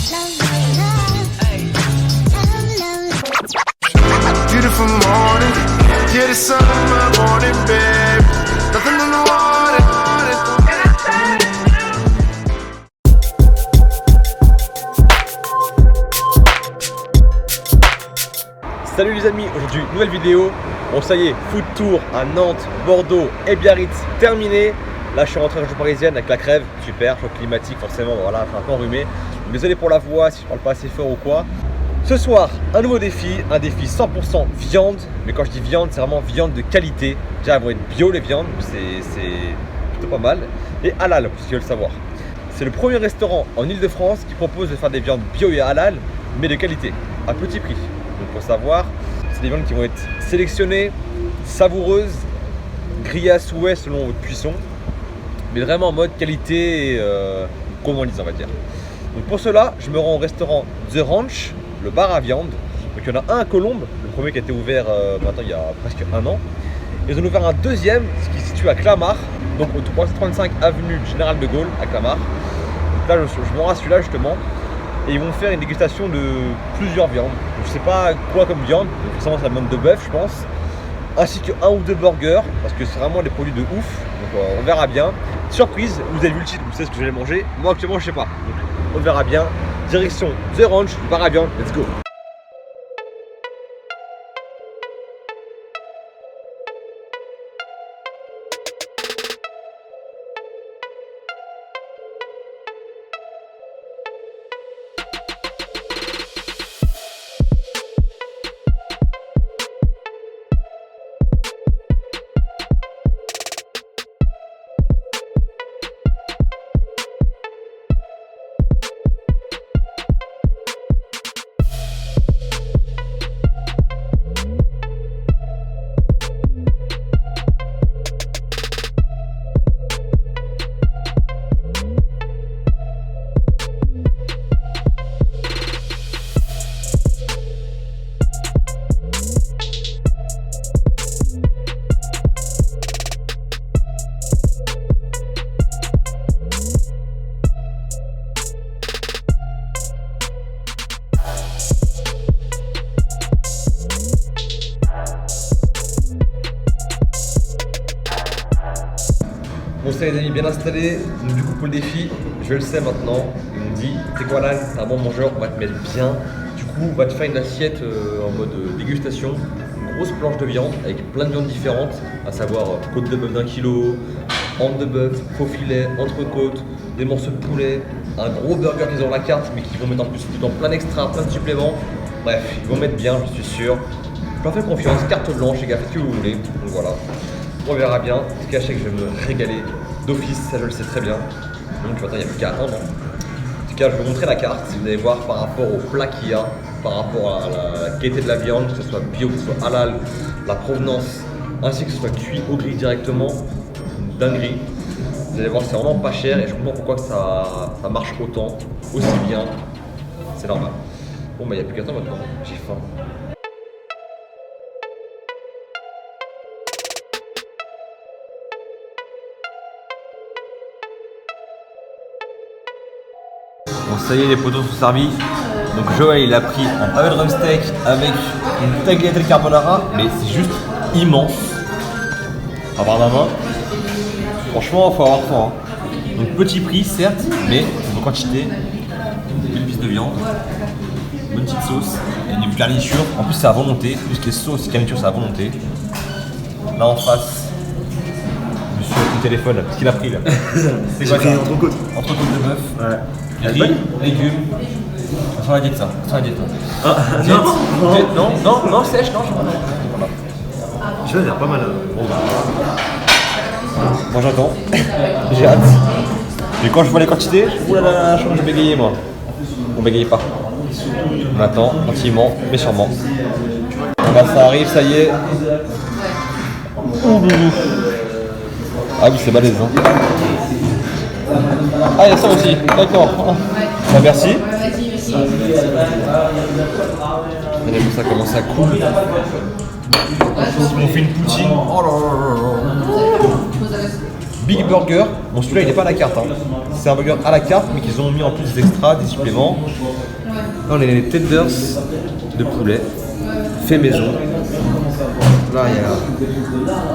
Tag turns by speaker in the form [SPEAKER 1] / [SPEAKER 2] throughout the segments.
[SPEAKER 1] Beautiful morning, yeah, the sun in my morning, babe. Nothing in the water.
[SPEAKER 2] Salut les amis, aujourd'hui nouvelle vidéo. Bon ça y est, foot tour à Nantes, Bordeaux et Biarritz terminé. Là je suis rentré en région parisienne avec la crève, super, choc climatique forcément, voilà, je suis un peu enrhumé. Désolé pour la voix si je parle pas assez fort ou quoi. Ce soir, un nouveau défi, un défi 100% viande. Mais quand je dis viande, c'est vraiment viande de qualité. Déjà elles vont être bio les viandes, c'est plutôt pas mal. Et halal, si tu veux le savoir. C'est le premier restaurant en Ile-de-France qui propose de faire des viandes bio et halal, mais de qualité, à petit prix. Donc pour savoir, c'est des viandes qui vont être sélectionnées, savoureuses, grillées à souhait selon votre cuisson, mais vraiment en mode qualité et gourmandise on va dire. Donc pour cela, je me rends au restaurant The Ranch, le bar à viande. Donc il y en a un à Colombes, le premier qui a été ouvert maintenant il y a presque un an. Ils ont ouvert un deuxième qui se situe à Clamart, donc au 335 avenue Général de Gaulle à Clamart. Donc là je me rends à celui-là justement. Et ils vont faire une dégustation de plusieurs viandes. Donc, je sais pas quoi comme viande, donc forcément c'est la viande de bœuf je pense. Ainsi que un ou deux burgers, parce que c'est vraiment des produits de ouf. Donc on verra bien. Surprise, vous avez vu le titre, vous savez ce que j'allais manger. Moi actuellement je sais pas. Donc on verra bien. Direction The Ranch, le bar à viande, let's go. Bon ça les amis, bien installé, donc du coup pour le défi, je le sais maintenant, ils m'ont dit, c'est quoi là, t'es un bon mangeur, on va te mettre bien. Du coup on va te faire une assiette en mode dégustation, une grosse planche de viande avec plein de viandes différentes, à savoir côte de bœuf d'1 kg, hanche de bœuf, faux filet, entrecôte, des morceaux de poulet, un gros burger qu'ils ont à la carte mais qu'ils vont mettre en plus dedans plein d'extra, plein de suppléments. Bref, ils vont mettre bien, je suis sûr. Je leur fais confiance, carte blanche les gars, faites ce que vous voulez, donc voilà. On verra bien, en tout cas je sais que je vais me régaler d'office, ça je le sais très bien. Donc maintenant il n'y a plus qu'à attendre. En tout cas je vais vous montrer la carte, vous allez voir par rapport au plat qu'il y a, par rapport à la qualité de la viande, que ce soit bio, que ce soit halal, la provenance, ainsi que ce soit cuit au grill directement, une dinguerie. Vous allez voir c'est vraiment pas cher et je comprends pourquoi que ça marche autant, aussi bien, c'est normal. Bon bah il n'y a plus qu'à attendre maintenant, j'ai faim. Bon ça y est les potos sont servis. Donc Joël il a pris un pavé de drum steak avec une tagliatelle carbonara, mais c'est juste immense. À voir ma main. Franchement faut avoir faim. Hein. Donc petit prix certes, mais en quantité, une belle piste de viande, une bonne petite sauce, et une garniture. En plus c'est à volonté, plus que les sauces et garnitures c'est à volonté. Là en face, monsieur avec le téléphone, qu'est-ce qu'il a pris là? C'est quoi ça? Entrecôte. Entrecôte de bœuf. Ouais. Riz, légumes. Sur la diète ça, sur la diète. Ah, diète, non, diète, non, sèche, non, voilà.
[SPEAKER 3] Je vais dire pas mal.
[SPEAKER 2] Moi j'attends, j'ai hâte. Et quand je vois les quantités, oulala, je crois que je vais bégayer moi. On bégaye pas. On attend, gentiment, mais sûrement. Là ça arrive, ça y est. Ah oui c'est balèze hein. Ah il y a ça aussi, d'accord. Bah, merci. Regardez ça commence à couler. On fait une poutine. Oh là là là là. Big Burger, bon celui-là il n'est pas à la carte, hein. C'est un burger à la carte mais qu'ils ont mis en plus des extras, des suppléments. Là on a les tenders de poulet, fait maison. Là il y a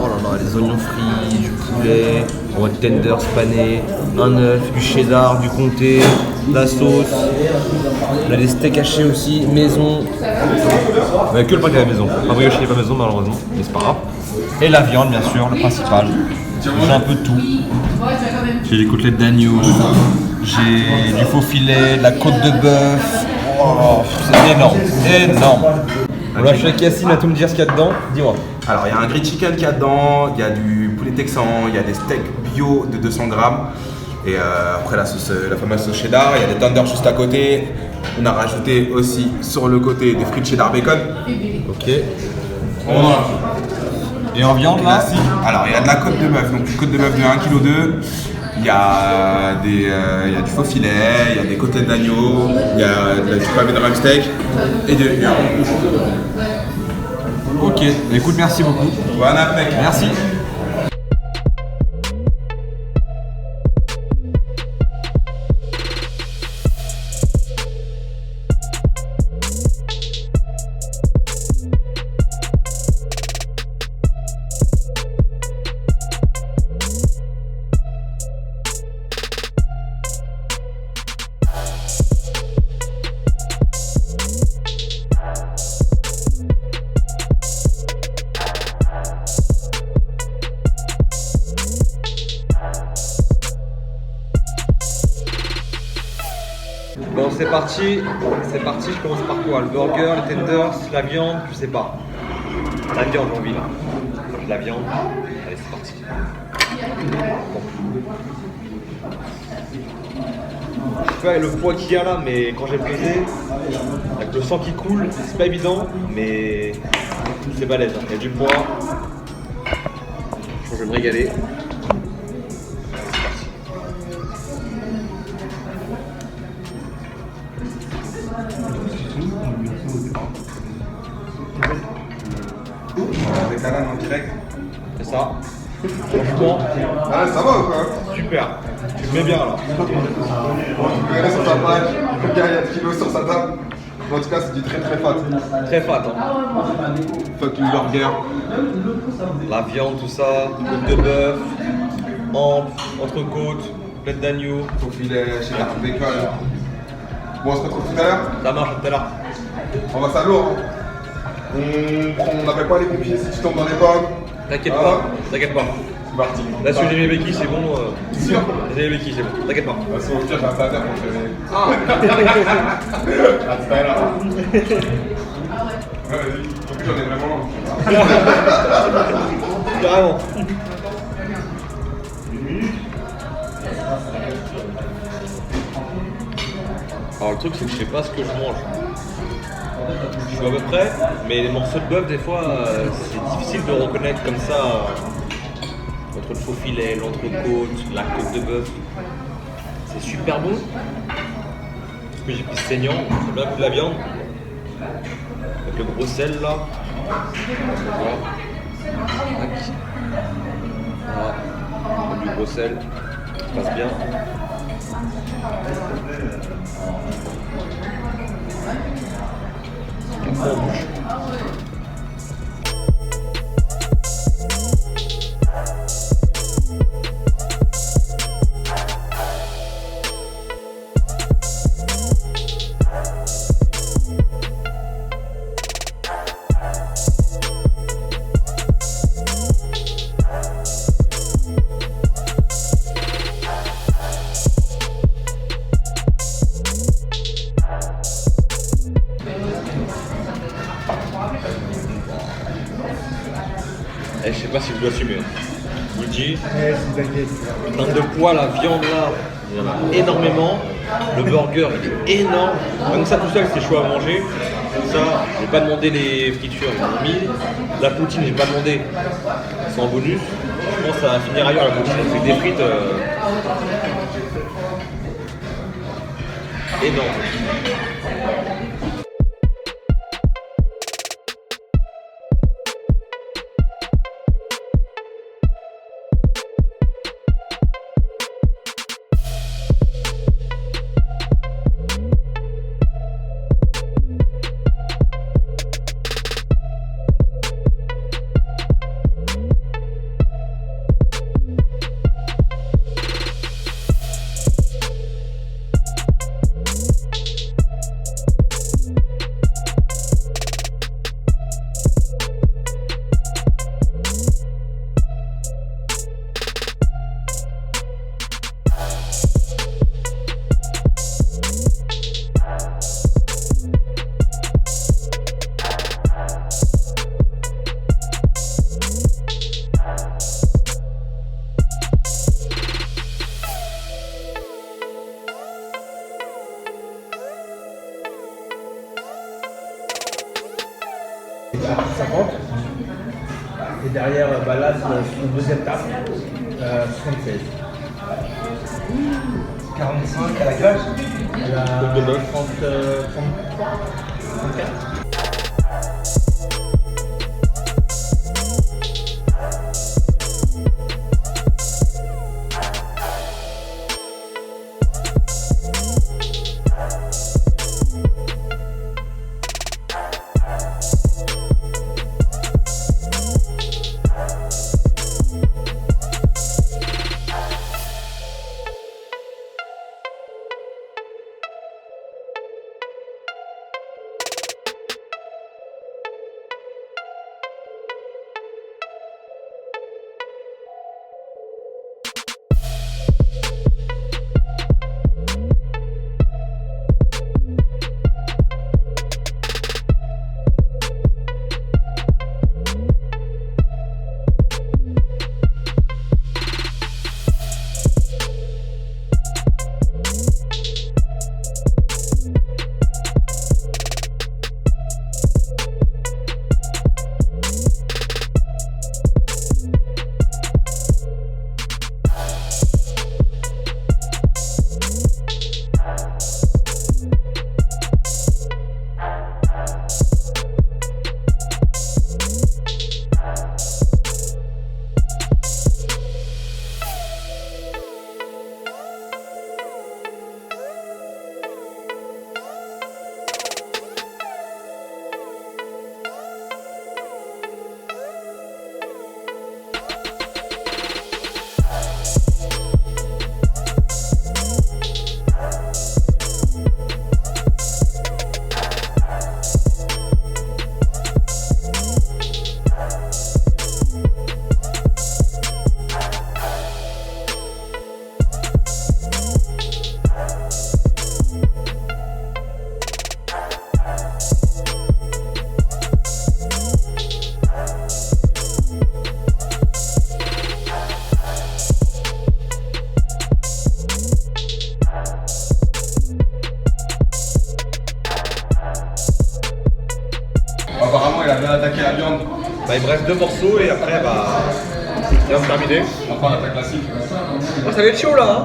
[SPEAKER 2] oh là là, les oignons frits, du poulet, on a tenders panés, un œuf, du cheddar, du comté, la sauce. On a des steaks hachés aussi, maison. On a que le burger à la maison. Un brioche n'est pas maison malheureusement, mais c'est pas grave. Et la viande bien sûr, le principal. J'ai un peu de tout. J'ai des côtelettes d'agneau, j'ai du faux filet, de la côte de bœuf. Oh, c'est énorme, énorme. Bon, là je suis avec Yacine, à tout me dire ce qu'il y a dedans. Dis-moi.
[SPEAKER 4] Alors, il y a un grilled chicken qu'il y a dedans, il y a du poulet texan, il y a des steaks bio de 200 grammes. Et après la sauce, la fameuse sauce cheddar, il y a des tenders juste à côté. On a rajouté aussi sur le côté des frites cheddar bacon.
[SPEAKER 2] Ok. Et en viande là?
[SPEAKER 4] Alors, il y a de la côte de bœuf, donc une côte de bœuf de 1,2 kg. Il y a du faux filet, il y a des côtelettes d'agneau, il y a du pavé de ram steak et de viande.
[SPEAKER 2] Ok, écoute, merci beaucoup.
[SPEAKER 4] Bon appétit.
[SPEAKER 2] Merci. Bon, c'est parti, je commence par quoi? Le burger, les tenders, la viande, je sais pas. La viande, j'ai envie là. La viande, allez, c'est parti. Bon. Je sais pas le poids qu'il y a là, mais quand j'ai pesé, avec le sang qui coule, c'est pas évident, mais c'est balèze. Il y a du poids. Je vais me régaler.
[SPEAKER 4] Avec Alan en direct.
[SPEAKER 2] C'est ça. Franchement,
[SPEAKER 4] Ah, ça va ou quoi?
[SPEAKER 2] super. Tu me mets bien là.
[SPEAKER 4] Bon, tu verrais sur sa page, le gars il y a 10 kilos sur sa table. En tout cas, c'est du très très fat.
[SPEAKER 2] Très fat. Hein.
[SPEAKER 4] Fucking burger.
[SPEAKER 2] La viande, tout ça, côte de bœuf, entrecôte, plaide d'agneau.
[SPEAKER 4] Faux filet, cheddar bacon. Bon, on se retrouve tout à l'heure.
[SPEAKER 2] Ça marche à tout à l'heure.
[SPEAKER 4] On va ça lourd. Hein. On n'appelle pas les pompiers si tu tombes dans les pommes.
[SPEAKER 2] T'inquiète
[SPEAKER 4] Ah.
[SPEAKER 2] pas, t'inquiète pas.
[SPEAKER 4] C'est parti.
[SPEAKER 2] Là, si j'ai mes béquilles, c'est bon.
[SPEAKER 4] Sûr.
[SPEAKER 2] J'ai les béquilles, c'est bon. T'inquiète pas.
[SPEAKER 4] De toute façon, au pire, j'ai un plater pour te réveiller. À tout à l'heure. Ouais, vas-y. En plus, j'en ai vraiment loin.
[SPEAKER 2] Carrément. Alors, le truc, c'est que je sais pas ce que je mange. Je suis à peu près, mais les morceaux de bœuf, des fois, c'est difficile de reconnaître comme ça entre le faux filet, l'entrecôte, la côte de bœuf. C'est super bon. Parce que j'ai pris saignant, c'est bien coup de la viande. Avec le gros sel là. Voilà. Tac. Voilà. Du gros sel, ça passe bien. Après, on bouge. Et je sais pas si je dois assumer. Je vous le dis. En termes de poids, la viande là, il y en a énormément. Le burger, il est énorme. Même ça tout seul, c'est chaud à manger. Ça, j'ai pas demandé les fritures, ils en ont mis. La poutine, j'ai pas demandé. C'est en bonus. Je pense que ça va finir ailleurs la poutine. C'est des frites énormes.
[SPEAKER 5] 50. Et derrière, là, c'est une deuxième table, 76.
[SPEAKER 3] 45 à la cage.
[SPEAKER 5] Elle a 33, 34.
[SPEAKER 4] Apparemment, il a bien attaqué la viande.
[SPEAKER 2] Bah, il me reste 2 morceaux et après, bah, c'est bien terminé.
[SPEAKER 4] Après, on attaque classique.
[SPEAKER 2] Oh, ça va être chaud là, hein.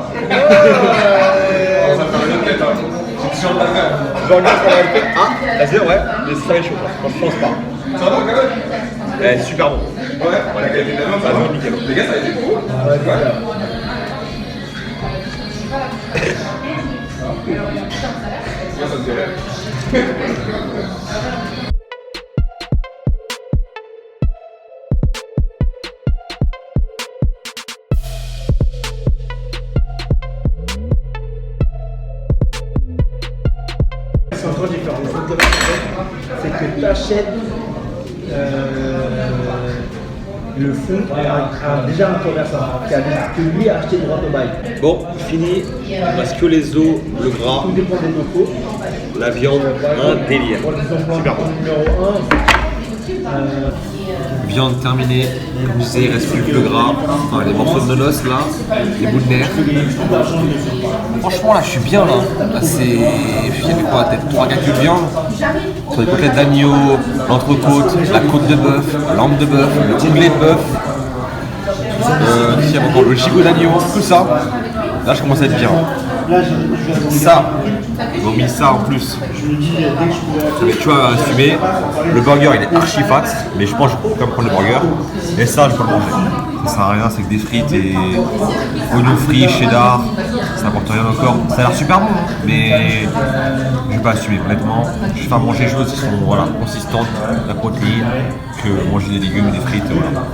[SPEAKER 4] Ça fait une tête, hein. C'est sur le laser.
[SPEAKER 2] Genre, là, ça va être... Ah, laser, ouais, mais ça va être chaud, là. Moi, je pense pas.
[SPEAKER 4] Ça va quand même?
[SPEAKER 2] Super bon.
[SPEAKER 4] Ouais, la qualité de la viande, ça va.
[SPEAKER 2] Nickel.
[SPEAKER 4] Les gars, ça a été pour vous? Ouais. Ça me fait rire.
[SPEAKER 5] C'est encore différent. Le foot de c'est que tu achètes le fond déjà un commerçant que lui a acheté droit au bail.
[SPEAKER 2] Bon, fini. Il ne reste que les os, le gras,
[SPEAKER 5] Tout dépend des locaux.
[SPEAKER 2] la viande, un délire.
[SPEAKER 5] Pour l'exemple,
[SPEAKER 2] Super bon.
[SPEAKER 5] numéro 1,
[SPEAKER 2] Viande terminée. Comme je disais, il reste plus que le gras. Enfin, les morceaux de nonos là, les bouts de nerfs. Franchement, là, je suis bien là. Là, c'est. Il y avait quoi, peut-être 3 calculs de viande. Sur les côtelettes d'agneau, l'entrecôte, la côte de bœuf, la lampe de bœuf, le onglet de bœuf. Ici, il y a encore le gigot d'agneau, tout ça. Là, je commence à être bien. Ça, ils ont mis ça en plus. Mais tu vois, assumé, le burger il est archi fat, mais je pense que je peux quand même prendre le burger. Et ça, je peux le manger. Ça sert à rien, c'est que des frites et oignons frits, cheddar, ça n'apporte rien encore. Ça a l'air super bon, hein, mais je vais pas assumer. Honnêtement, je vais faire manger des choses qui sont voilà, consistantes, la protéine, que manger des légumes, des frites, voilà.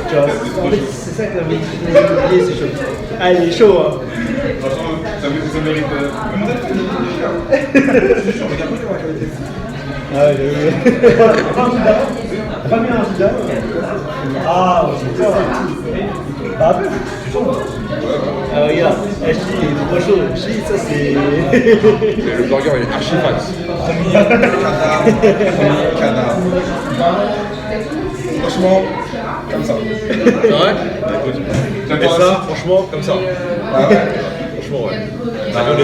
[SPEAKER 5] Tu vois, en fait, c'est ça que la vie, c'est chaud. Ah, il est chaud, hein.
[SPEAKER 4] Franchement, ça mérite.
[SPEAKER 5] Ah ouais, pas bien un Zidane. Ah, c'est ça. Ah, tu sens. Ah, regarde, je dis, il est trop chaud. Je dis, ça c'est.
[SPEAKER 4] Le burger il est archi fat. Premier canard. Franchement, comme ça.
[SPEAKER 2] C'est vrai?
[SPEAKER 4] J'aime
[SPEAKER 2] Et
[SPEAKER 4] pas
[SPEAKER 2] ça, franchement, comme ça.
[SPEAKER 4] Ah ouais.
[SPEAKER 2] Franchement, ouais. La viande est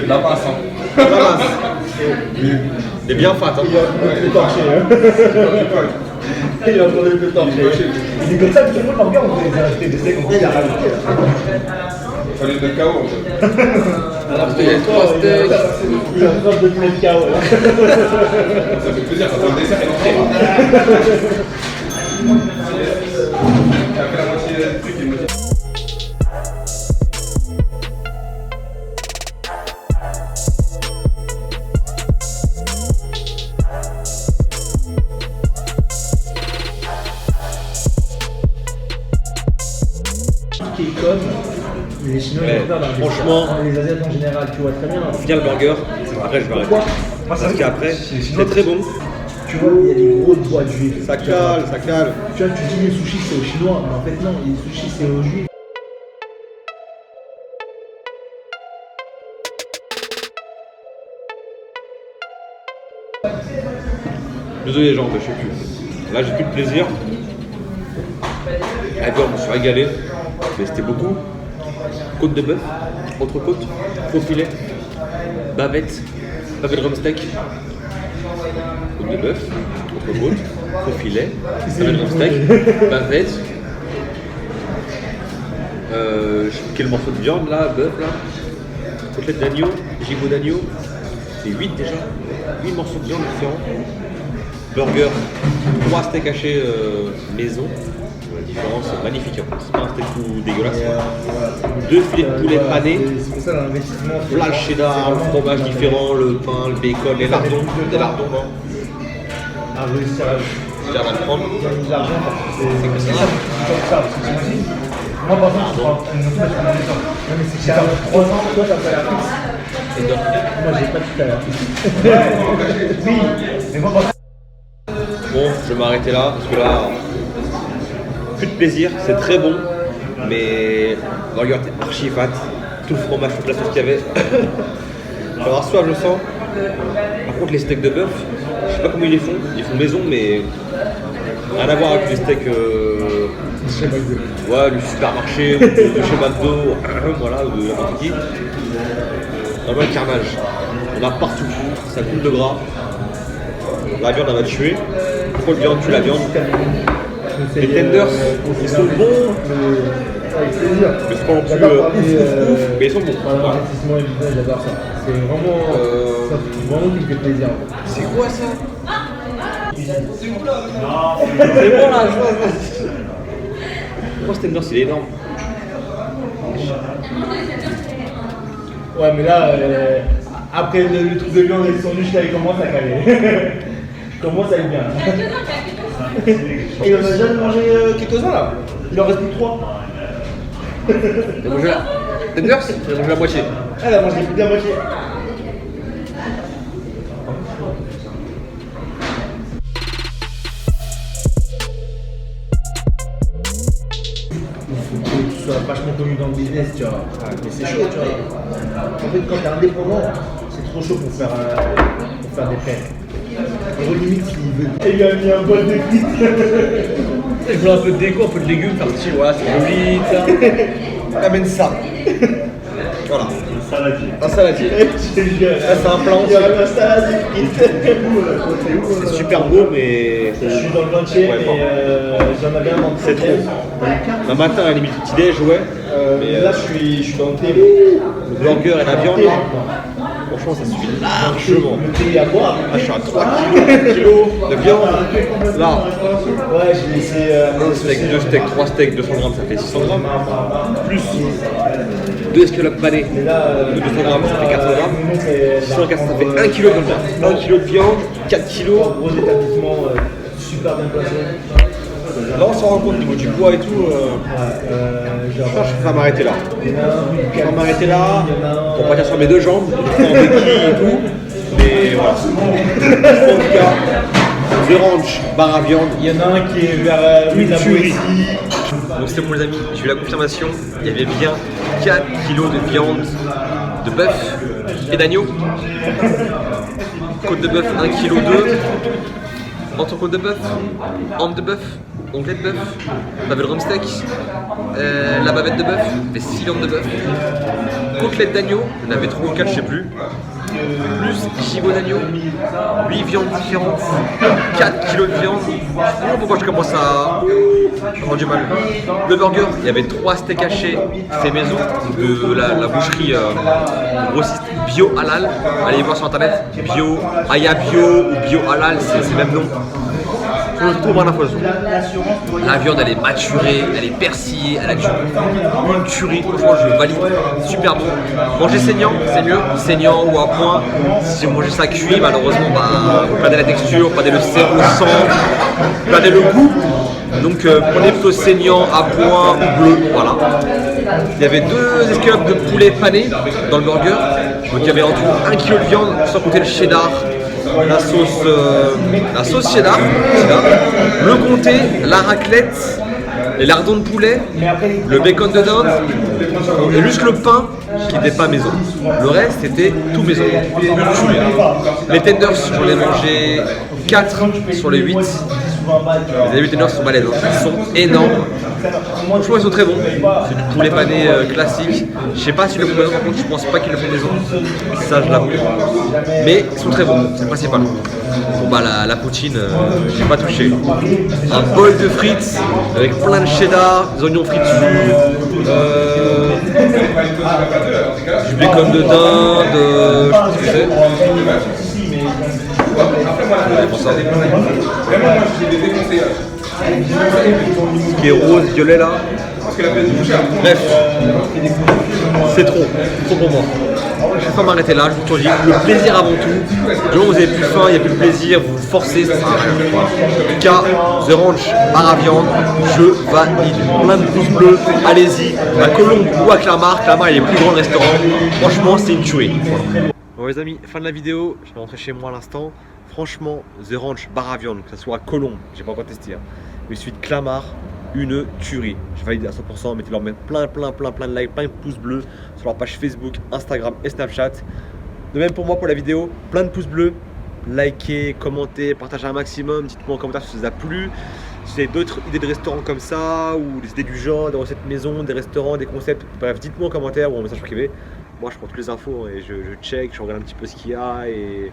[SPEAKER 4] De la masse. Hein.
[SPEAKER 2] pas mince. Il est bien fat. Hein.
[SPEAKER 5] Il a le torché. Il est en train de le torcher. Il est comme ça, tout le monde le regarde, on a acheté des steaks, on dit, il a rajouté.
[SPEAKER 4] Fallait le KO en fait.
[SPEAKER 2] Alors, il y a 3 steaks.
[SPEAKER 5] Il est en train de te mettre KO.
[SPEAKER 4] Ça fait plaisir, ça fait un dessert et l'entrée. Après la moitié du truc, il me dit.
[SPEAKER 5] Qui est comme les Chinois,
[SPEAKER 2] Ouais,
[SPEAKER 5] ils vont faire dans
[SPEAKER 2] franchement.
[SPEAKER 5] les Asiates en général, tu vois très bien.
[SPEAKER 2] Viens le burger. Après, je vais arrêter.
[SPEAKER 5] Pourquoi?
[SPEAKER 2] Parce qu'après, c'est très bon.
[SPEAKER 5] Tu vois, il y a des gros doigts d'huile.
[SPEAKER 2] Ça cale, ça cale.
[SPEAKER 5] Tu vois, tu dis les sushis c'est aux Chinois, mais en fait non, les sushis c'est aux Juifs.
[SPEAKER 2] Désolé les gens, je sais plus. Là, j'ai plus de plaisir. La viande, je me suis régalé. Mais c'était beaucoup. Côte de bœuf, entrecôte, faux filet, bavette drum steak, côte de bœuf, entrecôte, faux filet, bavette drum steak, bavette. Je sais plus quel morceau de viande là, bœuf là, côtelette d'agneau, gigot d'agneau. C'est 8 déjà, 8 morceaux de viande différents. Burger, 3 steaks hachés maison. La différence est magnifique, hein. C'est pas un steak tout dégueulasse. 2 filets de poulet panés,
[SPEAKER 5] C'est pour ça l'investissement.
[SPEAKER 2] là le cheddar, le fromage différent, le pain, le bacon, les lardons, des lardons. Hein.
[SPEAKER 5] À réussir à
[SPEAKER 2] Je viens d'en prendre.
[SPEAKER 5] gagner de l'argent parce que c'est comme ça. Parce que t'imagines, moi par exemple, je prends une note parce qu'on a des temps. Non mais c'est que t'as 3 ans, toi t'as pas la fixe. Moi j'ai pas tout à la fixe. Oui, mais moi par exemple.
[SPEAKER 2] Bon, je vais m'arrêter là, parce que là, plus de plaisir, c'est très bon, mais le burger était archi fat, tout le fromage, toute la sauce qu'il y avait. Je vais avoir soif, je le sens. Par contre, les steaks de bœuf, je sais pas comment ils font maison, mais rien à voir avec les steaks ouais, du supermarché, de chez McDo, voilà, de n'importe qui. Vraiment le carnage. On a partout, ça coule de gras. La viande elle va tuer. Trop de viande tue la viande. Les tenders, ils sont bons.
[SPEAKER 5] Avec plaisir.
[SPEAKER 2] Mais c'est pas non plus
[SPEAKER 5] J'adore parler,
[SPEAKER 2] ouf, mais ils sont bons.
[SPEAKER 5] Voilà,
[SPEAKER 2] Voilà.
[SPEAKER 5] l'investissement évident, j'adore ça. C'est vraiment. Ça fait vraiment qui me fait plaisir. En fait.
[SPEAKER 2] C'est quoi ça? C'est bon là, je vois. Pourquoi ce tender il est énorme?
[SPEAKER 5] Ouais, mais là, après le truc de viande avec son nuche, là, il commence à caler. Il commence à être bien. Et il en a déjà mangé quelques-uns là. Il en reste plus que 3.
[SPEAKER 2] T'as mangé la tenders? T'as mangé la moitié.
[SPEAKER 5] Elle a mangé plus de la moitié. Tu sois vachement connu dans le business, tu vois. Mais c'est chaud, tu vois. En fait, quand t'es indépendant, c'est trop chaud pour faire des fêtes. En limite, s'il veut. Et il a mis un bol de frites.
[SPEAKER 2] Je veux un peu de déco, un peu de légumes, faire style, voilà, c'est joli, ça. T'amènes ça. Voilà. Un saladier.
[SPEAKER 5] Je te jure.
[SPEAKER 2] Ça, c'est un plan.
[SPEAKER 5] Il y a un salade de frites.
[SPEAKER 2] C'est super beau, mais.
[SPEAKER 5] Je suis dans le 20e
[SPEAKER 2] Ouais, bon.
[SPEAKER 5] et j'en avais un dans le
[SPEAKER 2] C'est trop.
[SPEAKER 5] 30e.
[SPEAKER 2] Un matin, à la limite, petit-déj, ouais. Mais
[SPEAKER 5] Là, je suis dans le télé.
[SPEAKER 2] le burger et la viande, là, franchement, ça suffit largement.
[SPEAKER 5] Le thé à boire.
[SPEAKER 2] Là, je suis à 3 kilos de viande. Là,
[SPEAKER 5] Ouais, j'ai laissé.
[SPEAKER 2] un steak, 2 steaks, 3 steaks, 200 grammes, ça fait 600 grammes. Plus 2 escalopes panées de 200 grammes, ça fait 400 grammes. 600 400, ça fait 1 kg de viande. 1 kg de viande, 4
[SPEAKER 5] Gros
[SPEAKER 2] kilos.
[SPEAKER 5] établissement super bien placé.
[SPEAKER 2] Là, on se rend compte au niveau du poids et tout. Je vais m'arrêter là. Je vais m'arrêter là. Pour partir sur mes deux jambes, en béquille et tout. Mais voilà. En tout cas, The Ranch, bar à viande.
[SPEAKER 5] Il y en a un qui est vers la Boétie.
[SPEAKER 2] Donc c'était pour les amis, j'ai eu la confirmation. Il y avait bien 4 kilos de viande de bœuf et d'agneau. Côte de bœuf 1 kg 2. Entrecôte de bœuf, hampe de bœuf, onglet de bœuf, on avait le rumsteak, la bavette de bœuf, les 6 viandes de bœuf, côtelette d'agneau, il y en avait 3 ou 4 je sais plus, plus gigot d'agneau, 8 viandes différentes, 4 kilos de viande. Je sais pas pourquoi je commence à avoir du mal. Le burger, il y avait 3 steaks hachés fait maison de la boucherie grossiste bio halal. Allez voir sur internet, bio, Aya bio ou bio halal, c'est le même nom. On le trouve en info. La viande elle est maturée, elle est persillée, elle a une tuerie, franchement je valide, super bon. Manger saignant, c'est mieux, saignant ou à point. Si vous mangez ça cuit, malheureusement, bah, vous perdez la texture, perdez le sang, perdez le goût. Donc prenez plutôt saignant, à point ou bleu, voilà. Il y avait 2 escalopes de poulet pané dans le burger. Donc il y avait en tout 1 kg de viande, sans compter le cheddar. La sauce cheddar, le comté, la raclette, les lardons de poulet, le bacon de dinde et juste le pain qui n'était pas maison. Le reste c'était tout maison. Les tenders, j'en ai mangé 4 sur les 8. Les 8 tenders sont balèzes, hein. Ils sont énormes. Franchement ils sont très bons. C'est du poulet pané classique. Je sais pas si le font maison, par contre je pense pas qu'ils le font maison. Ça je l'avoue. Mais ils sont très bons, c'est le principal. Bon bah la poutine, j'ai pas touché. Un bol de frites avec plein de cheddar, des oignons frits dessus, du bacon de dinde, je sais pas ce que c'est. Ce qui est rose, violet là. Bref, c'est trop pour moi. Je vais pas m'arrêter là, je vous dis, le plaisir avant tout. Du moment où vous avez plus faim, il n'y a plus de plaisir, vous vous forcez, ça sert à rien. En tout cas, The Ranch, bar à viande, je valide. Plein de pouces bleus, allez-y, à Colombes ou à Clamart. Clamart est le plus grand restaurant. Franchement, c'est une tuerie. Voilà. Bon les amis, fin de la vidéo, je vais rentrer chez moi à l'instant. Franchement, The Ranch, bar à viande, que ce soit à Colombes, j'ai pas encore testé, hein. Mais celui de Clamart, une tuerie. Je valide à 100%, mettez-leur même plein de likes, plein de pouces bleus sur leur page Facebook, Instagram et Snapchat. De même pour moi pour la vidéo, plein de pouces bleus, likez, commentez, partagez un maximum, dites-moi en commentaire si ça vous a plu. Si vous avez d'autres idées de restaurants comme ça, ou des idées du genre, des recettes maison, des restaurants, des concepts, bref, dites-moi en commentaire ou en message privé. Moi je prends toutes les infos et je check, je regarde un petit peu ce qu'il y a. Et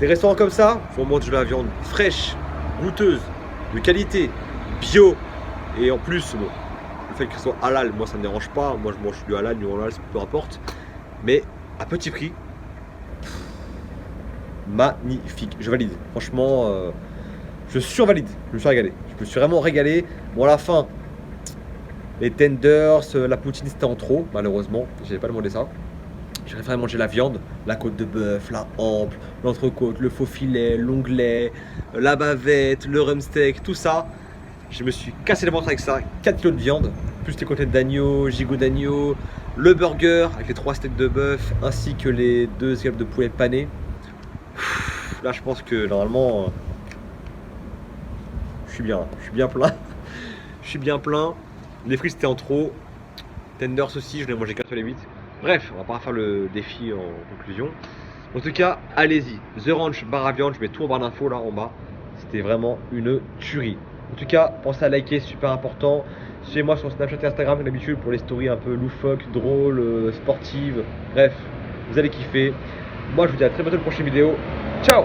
[SPEAKER 2] des restaurants comme ça, faut manger de la viande fraîche, goûteuse, de qualité, bio. Et en plus, bon, le fait que ce soit halal, moi ça me dérange pas. Moi je mange du halal, du halal, peu importe. Mais à petit prix, magnifique. Je valide. Franchement, je survalide. Je me suis régalé. Je me suis vraiment régalé. Bon, à la fin, les tenders, la poutine c'était en trop, malheureusement. J'avais pas demandé ça. J'ai préféré manger la viande, la côte de bœuf, la hampe, l'entrecôte, le faux filet, l'onglet, la bavette, le rumsteak, tout ça. Je me suis cassé le ventre avec ça, 4 kg de viande, plus les côtelettes d'agneau, gigot d'agneau, le burger avec les 3 steaks de bœuf, ainsi que les 2 escalopes de poulet pané. Là je pense que normalement, je suis bien plein. Je suis bien plein. Les frites c'était en trop. Tenders aussi, je l'ai mangé 4 sur les 8. Bref, on va pas faire le défi en conclusion. En tout cas, allez-y. The Ranch, bar à viande, je mets tout en barre d'infos là en bas. C'était vraiment une tuerie. En tout cas, pensez à liker, super important. Suivez-moi sur Snapchat et Instagram comme d'habitude pour les stories un peu loufoques, drôles, sportives. Bref, vous allez kiffer. Moi, je vous dis à très bientôt pour une prochaine vidéo. Ciao!